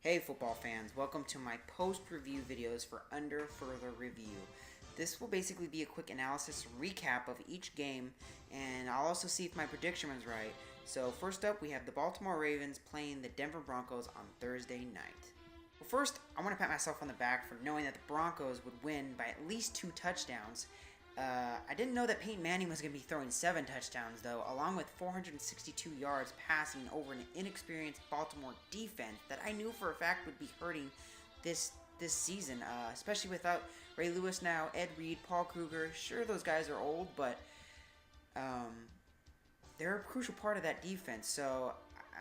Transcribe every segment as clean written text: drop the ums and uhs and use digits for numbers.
Hey football fans, welcome to my post-review videos for Under Further Review. This will basically be a quick analysis recap of each game, and I'll also see if my prediction was right. So first up, we have the Baltimore Ravens playing the Denver Broncos on Thursday night. Well, first, I want to pat myself on the back for knowing that the Broncos would win by at least 2 touchdowns. I didn't know that Peyton Manning was going to be throwing 7 touchdowns, though, along with 462 yards passing over an inexperienced Baltimore defense that I knew for a fact would be hurting this season, especially without Ray Lewis now, Ed Reed, Paul Kruger. Sure, those guys are old, but they're a crucial part of that defense. So,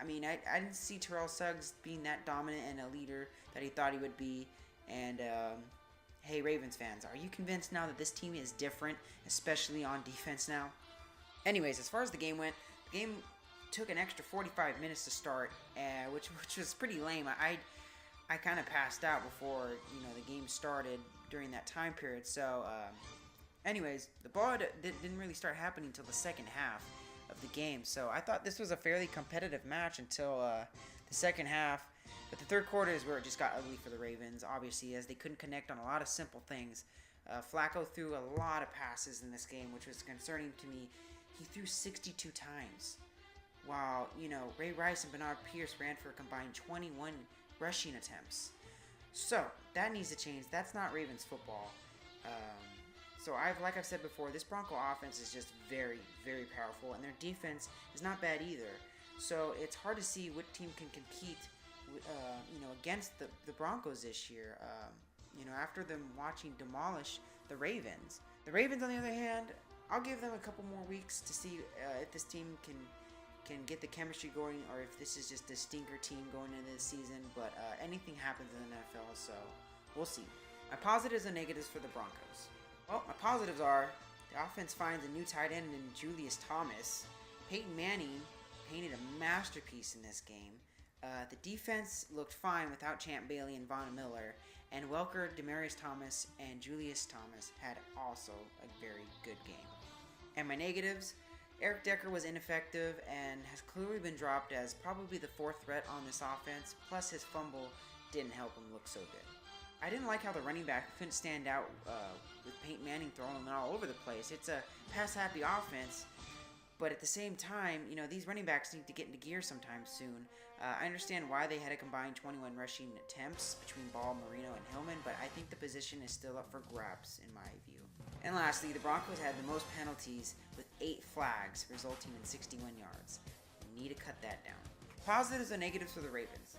I mean, I didn't see Terrell Suggs being that dominant and a leader that he thought he would be, and hey, Ravens fans, are you convinced now that this team is different, especially on defense now? Anyways, as far as the game went, the game took an extra 45 minutes to start, which was pretty lame. I kind of passed out before the game started during that time period. So, anyways, the ball didn't really start happening until the second half of the game. So I thought this was a fairly competitive match until the second half. But the third quarter is where it just got ugly for the Ravens, obviously, as they couldn't connect on a lot of simple things. Flacco threw a lot of passes in this game, which was concerning to me. He threw 62 times, while, Ray Rice and Bernard Pierce ran for a combined 21 rushing attempts. So, that needs to change. That's not Ravens football. Like I've said before, this Bronco offense is just very, very powerful, and their defense is not bad either. So, it's hard to see what team can compete against the Broncos this year, after them watching demolish the Ravens. The Ravens, on the other hand, I'll give them a couple more weeks to see if this team can get the chemistry going, or if this is just a stinker team going into this season. But anything happens in the NFL, so we'll see. My positives and negatives for the Broncos. Well, my positives are the offense finds a new tight end in Julius Thomas. Peyton Manning painted a masterpiece in this game. The defense looked fine without Champ Bailey and Von Miller, and Welker, Demaryius Thomas, and Julius Thomas had also a very good game. And my negatives, Eric Decker was ineffective and has clearly been dropped as probably the fourth threat on this offense, plus his fumble didn't help him look so good. I didn't like how the running back couldn't stand out with Peyton Manning throwing them all over the place. It's a pass-happy offense, but at the same time, these running backs need to get into gear sometime soon. I understand why they had a combined 21 rushing attempts between Ball, Marino, and Hillman, but I think the position is still up for grabs in my view. And lastly, the Broncos had the most penalties with 8 flags, resulting in 61 yards. We need to cut that down. Positives and negatives for the Ravens.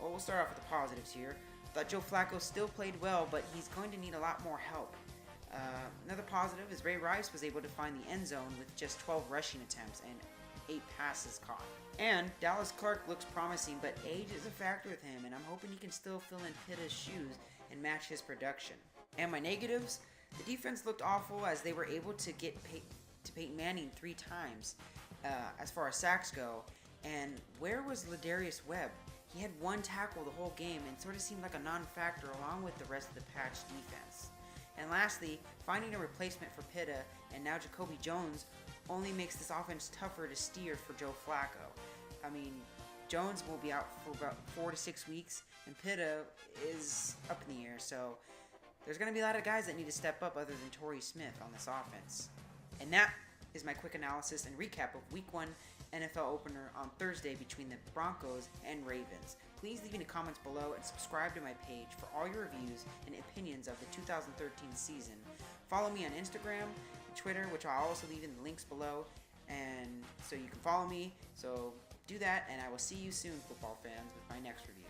Well, we'll start off with the positives here. I thought Joe Flacco still played well, but he's going to need a lot more help. Another positive is Ray Rice was able to find the end zone with just 12 rushing attempts and 8 passes caught. And Dallas Clark looks promising, but age is a factor with him, and I'm hoping he can still fill in Pitta's shoes and match his production. And my negatives, the defense looked awful as they were able to get to Peyton Manning 3 times as far as sacks go. And where was Ladarius Webb? He had 1 tackle the whole game and sort of seemed like a non-factor along with the rest of the patch defense. And lastly, finding a replacement for Pitta and now Jacoby Jones only makes this offense tougher to steer for Joe Flacco. I mean, Jones will be out for about 4 to 6 weeks, and Pitta is up in the air, so there's going to be a lot of guys that need to step up other than Torrey Smith on this offense. And that is my quick analysis and recap of Week 1 NFL opener on Thursday between the Broncos and Ravens. Please leave in the comments below and subscribe to my page for all your reviews and opinions of the 2013 season. Follow me on Instagram and Twitter, which I'll also leave in the links below, and so you can follow me. So do that, and I will see you soon, football fans, with my next review.